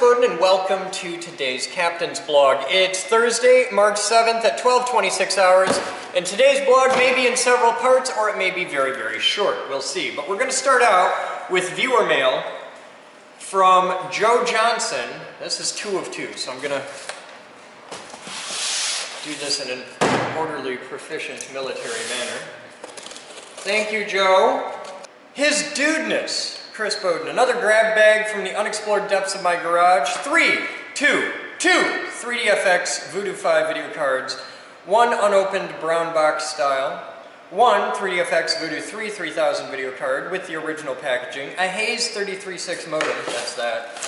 Boden, and welcome to today's Captain's Blog. It's Thursday, March 7th at 12:26 hours, and today's blog may be in several parts or it may be very, very short. We'll see. But we're going to start out with viewer mail from Joe Johnson. This is 2 of 2, so I'm going to do this in an orderly, proficient military manner. Thank you, Joe. His dudeness. Chris Boden, another grab bag from the unexplored depths of my garage. 3, 2, 3DFX Voodoo 5 video cards. 1 unopened brown box style. 1 3DFX Voodoo 3 3000 video card with the original packaging. A Hayes 33.6 modem, that's that.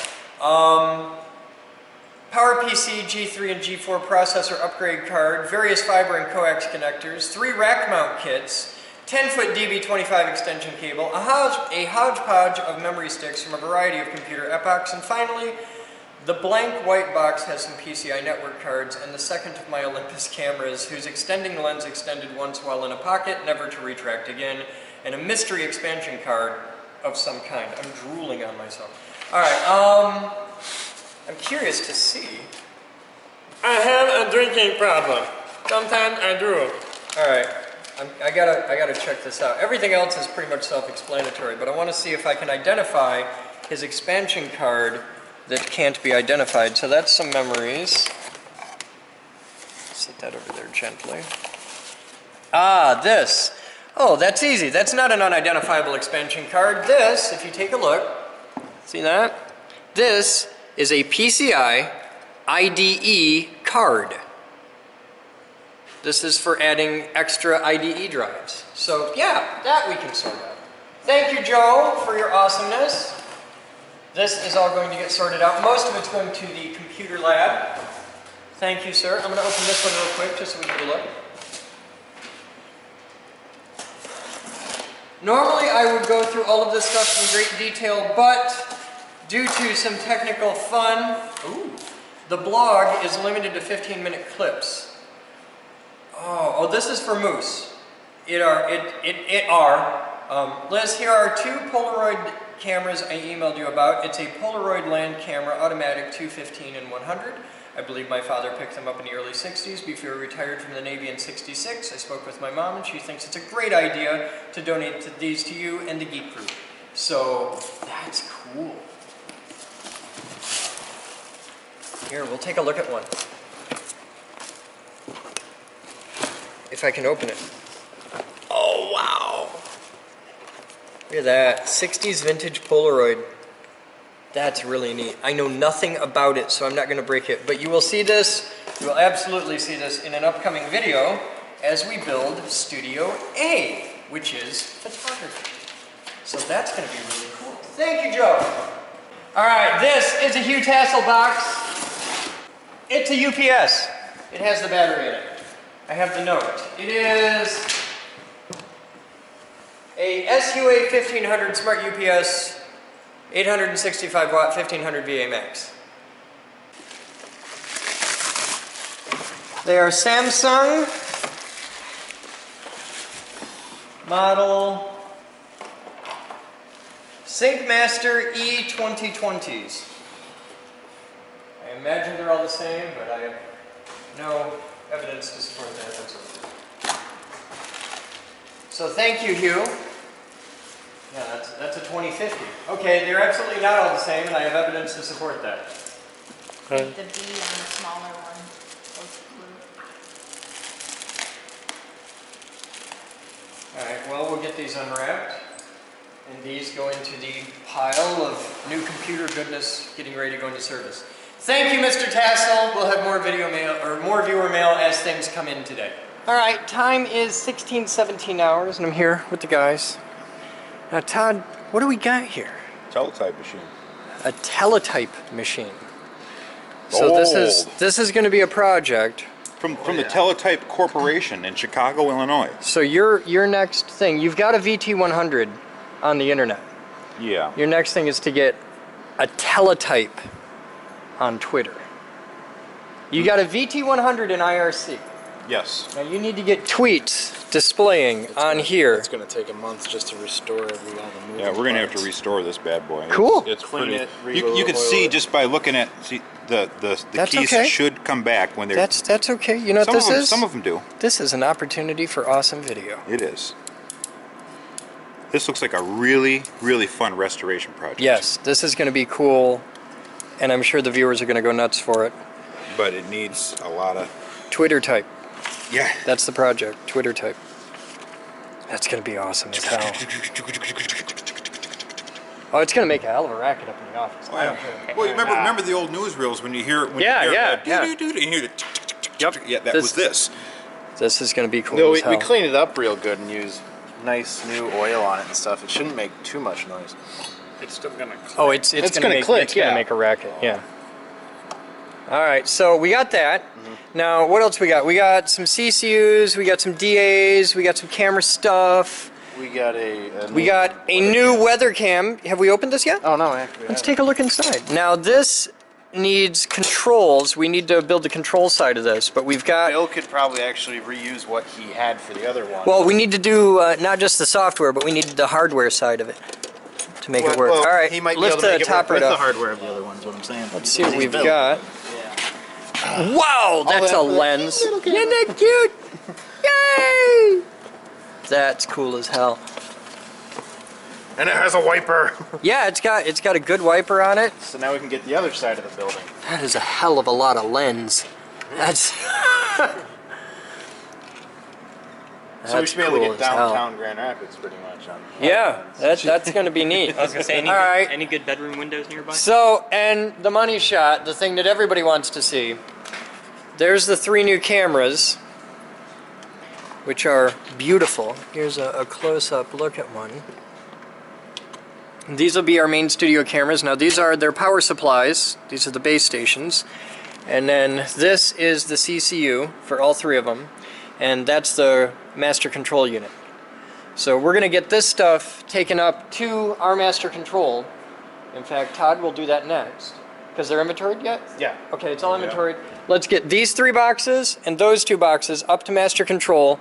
PowerPC G3 and G4 processor upgrade card. Various fiber and coax connectors. 3 rack mount kits. 10-foot DB25 extension cable, a hodgepodge of memory sticks from a variety of computer epochs, and finally, the blank white box has some PCI network cards and the second of my Olympus cameras, whose extending lens extended once while in a pocket, never to retract again, and a mystery expansion card of some kind. I'm drooling on myself. Alright, I'm curious to see. I have a drinking problem. Sometimes I drool. Alright. I gotta check this out. Everything else is pretty much self-explanatory, but I want to see if I can identify his expansion card that can't be identified. So that's some memories. Set that over there gently. Ah, this. Oh, that's easy. That's not an unidentifiable expansion card. This, if you take a look, see that? This is a PCI IDE card. This is for adding extra IDE drives. So yeah, that we can sort out. Thank you, Joe, for your awesomeness. This is all going to get sorted out. Most of it's going to the computer lab. Thank you, sir. I'm going to open this one real quick just so we can get a look. Normally I would go through all of this stuff in great detail, but due to some technical fun, the blog is limited to 15-minute clips. Oh, this is for Moose. Liz, here are 2 Polaroid cameras I emailed you about. It's a Polaroid land camera, automatic 215 and 100. I believe my father picked them up in the early 60s before he retired from the Navy in 66. I spoke with my mom and she thinks it's a great idea to donate these to you and the Geek Group. So, that's cool. Here, we'll take a look at one. If I can open it. Oh, wow. Look at that. 60s vintage Polaroid. That's really neat. I know nothing about it, so I'm not going to break it. But you will see this, you will absolutely see this in an upcoming video as we build Studio A, which is photography. So that's going to be really cool. Thank you, Joe. Alright, this is a Hugh Tassel box. It's a UPS. It has the battery in it. I have the note. It is a SUA 1500 Smart UPS, 865 watt, 1500 VA max. They are Samsung model SyncMaster E2020s. I imagine they're all the same, but I have no evidence to support that. That's okay. So thank you, Hugh. Yeah, that's a 2050. Okay, they're absolutely not all the same, and I have evidence to support that. The B on the smaller one was blue. Alright, well, we'll get these unwrapped. And these go into the pile of new computer goodness getting ready to go into service. Thank you, Mr. Tassel. We'll have more video mail, or more viewer mail as things come in today. Alright, time is 16:17 hours, and I'm here with the guys. Now, Todd, what do we got here? Teletype machine. A teletype machine. So this is going to be a project From the Teletype Corporation in Chicago, Illinois. So your next thing, you've got a VT100 on the internet. Yeah. Your next thing is to get a teletype on Twitter. You got a VT100 in IRC. Yes. Now you need to get tweets displaying on here. It's gonna take a month just to restore all the moving Yeah, we're gonna have to parts. restore this bad boy. Cool. It's Clean pretty. it, You can oil see it. just by looking at the That's keys okay. should come back when they're. That's okay. You know what this is? Some of them do. This is an opportunity for awesome video. It is. This looks like a really, really fun restoration project. Yes, this is going to be cool, and I'm sure the viewers are going to go nuts for it. But it needs a lot of. Twitter type. Yeah. That's the project. Twitter type. That's going to be awesome as hell. Oh, it's going to make a hell of a racket up in the office. Oh, yeah. Well, you remember the old newsreels when you hear when Yeah, you hear yeah, that yeah. doo-doo-doo, and you hear the Yep. yeah, that This- was this. This is going to be cool No, as hell. we cleaned it up real good and used nice new oil on it and stuff. It shouldn't make too much noise. It's still gonna click. Oh, it's It's gonna gonna make, click, it's gonna yeah. make a racket, yeah. All right, so we got that. Now, what else we got? We got some CCUs, we got some DAs, we got some camera stuff. We got We got a new weather cam. Have we opened this yet? Oh no, actually. Let's take a look inside. Now, this needs controls. We need to build the control side of this, but we've got. Bill could probably actually reuse what he had for the other one. Well, we need to do not just the software, but we need the hardware side of it to make it work. All right, he might be lift able to the make it top work right with the up. hardware of the other one. Is what I'm saying. Let's see what we've got. Wow, that's a lens. Isn't that cute? Yay! That's cool as hell. And it has a wiper. Yeah, it's got a good wiper on it. So now we can get the other side of the building. That is a hell of a lot of lens. That's So we should be able to cool get as hell. downtown Grand Rapids pretty much on. Yeah, that's going to be neat. I was gonna say, any, All good, right. any good bedroom windows nearby? So, and the money shot, the thing that everybody wants to see. There's the 3 new cameras, which are beautiful. Here's a close-up look at one. These will be our main studio cameras. Now, these are their power supplies. These are the base stations. And then this is the CCU for all 3 of them. And that's the master control unit. So we're going to get this stuff taken up to our master control. In fact, Todd will do that next. Because they're inventoried yet? Yeah. Okay, it's all inventoried. Let's get these 3 boxes and those 2 boxes up to master control,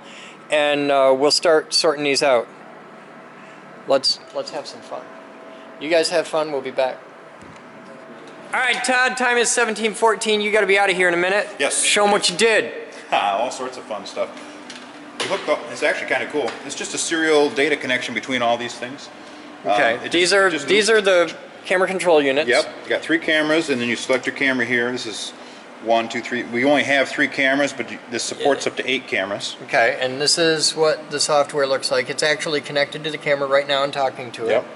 and we'll start sorting these out. Let's have some fun. You guys have fun. We'll be back. All right, Todd. Time is 17:14. You got to be out of here in a minute. Yes. Show them what you did. All sorts of fun stuff. It's actually kind of cool. It's just a serial data connection between all these things. Okay. It These just are the camera control units. Yep. You got 3 cameras, and then you select your camera here. This is 1, 2, 3. We only have 3 cameras, but this supports up to 8 cameras. Okay, and this is what the software looks like. It's actually connected to the camera right now and talking to it. Yep.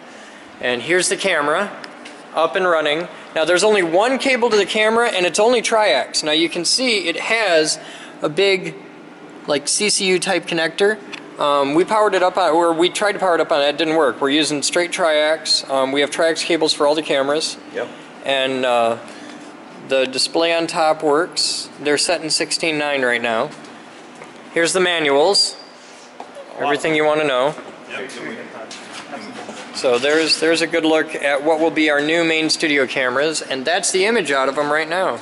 And here's the camera, up and running. Now there's only 1 cable to the camera, and it's only triax. Now you can see it has a big, like, CCU type connector. We powered it up on, or we tried to power it up on it. It didn't work. We're using straight triax. We have triax cables for all the cameras. Yep. And the display on top works. They're set in 16:9 right now. Here's the manuals. Everything you want to know. Yep. So there's a good look at what will be our new main studio cameras, and that's the image out of them right now.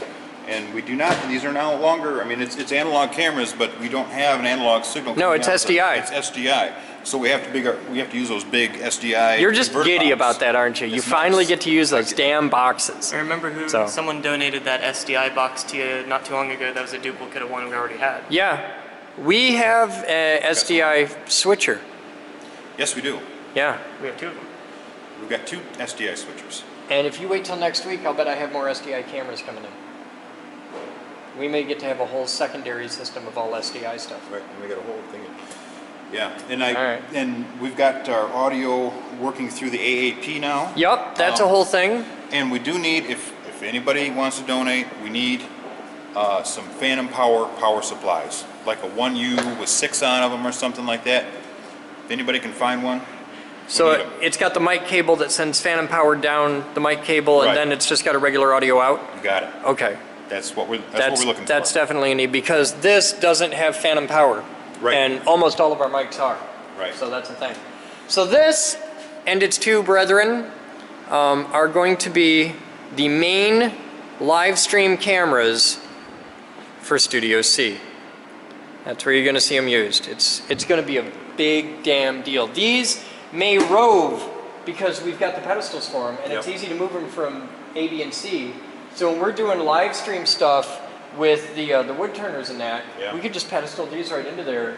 And we do not, these are no longer, I mean, it's analog cameras, but we don't have an analog signal. No, coming it's out. SDI. It's SDI. So we have to use those big SDI. You're just convert giddy boxes. about that, aren't you? You It's finally nice. get to use those damn boxes. I remember who So. someone donated that SDI box to you not too long ago. That was a duplicate of one we already had. Yeah, we have a SDI switcher. Yes, we do. Yeah, We have 2 of them. We've got 2 SDI switchers. and if you wait till next week, I'll bet I have more SDI cameras coming in. We may get to have a whole secondary system of all SDI stuff. Right, and we got a whole thing. Yeah, and All right. and we've got our audio working through the AAP now. Yup, that's a whole thing. And we do need, if anybody wants to donate, we need some phantom power supplies, like a 1U with 6 on of them or something like that. If anybody can find one. So need 'em. it's got the mic cable that sends phantom power down the mic cable, and Right. then it's just got a regular audio out. You got it. Okay. That's what we're looking That's for. definitely a need, because this doesn't have phantom power. Right. And almost all of our mics are. Right. So that's the thing. So this and its 2 brethren are going to be the main live stream cameras for Studio C. That's where you're going to see them used. It's going to be a big damn deal. These may rove because we've got the pedestals for them, and it's easy to move them from A, B, and C. So when we're doing live stream stuff with the wood turners and that, we could just pedestal these right into there.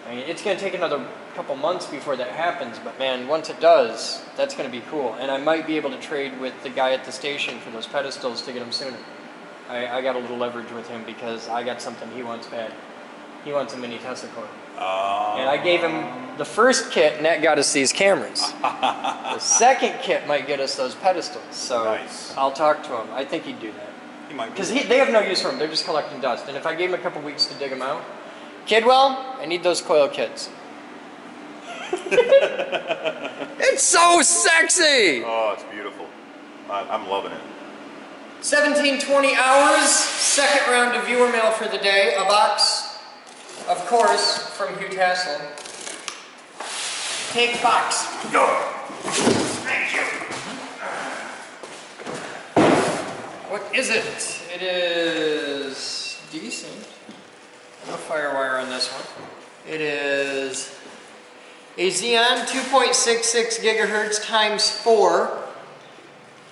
I mean, it's going to take another couple months before that happens, but man, once it does, that's going to be cool. And I might be able to trade with the guy at the station for those pedestals to get them sooner. I got a little leverage with him because I got something he wants bad. He wants a mini Tesla coil. And I gave him the first kit, and that got us these cameras. The second kit might get us those pedestals. So I'll talk to him. I think he'd do that. He might. Because they have no use for them. They're just collecting dust. And if I gave him a couple weeks to dig them out, Kidwell, I need those coil kits. It's so sexy! Oh, it's beautiful. I'm loving it. 17:20 hours, second round of viewer mail for the day. A box, of course, from Hugh Tassel. Take box. Go! Thank you. What is it? It is decent. No firewire on this one. It is a Xeon 2.66 gigahertz times 4.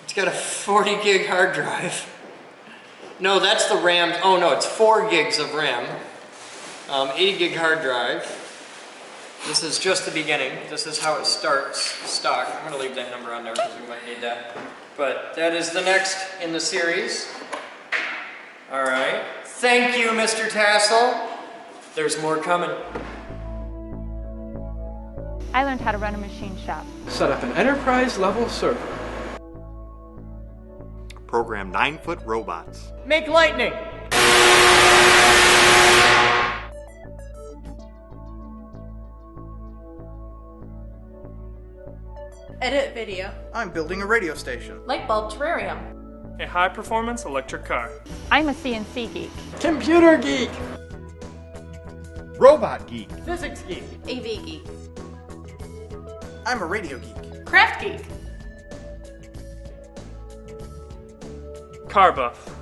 It's got a 40 gig hard drive. No, that's the RAM. Oh no, it's 4 gigs of RAM. 80 gig hard drive. This is just the beginning. This is how it starts stock. I'm going to leave that number on there because we might need that. But that is the next in the series. All right. Thank you, Mr. Tassel. There's more coming. I learned how to run a machine shop. Set up an enterprise level server. Program 9-foot robots. Make lightning. Edit video. I'm building a radio station. Light bulb terrarium. A high-performance electric car. I'm a CNC geek. Computer geek. Robot geek. Physics geek. AV geek. I'm a radio geek. Craft geek. Car buff.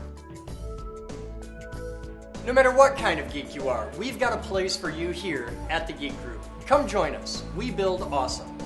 No matter what kind of geek you are, we've got a place for you here at the Geek Group. Come join us. We build awesome.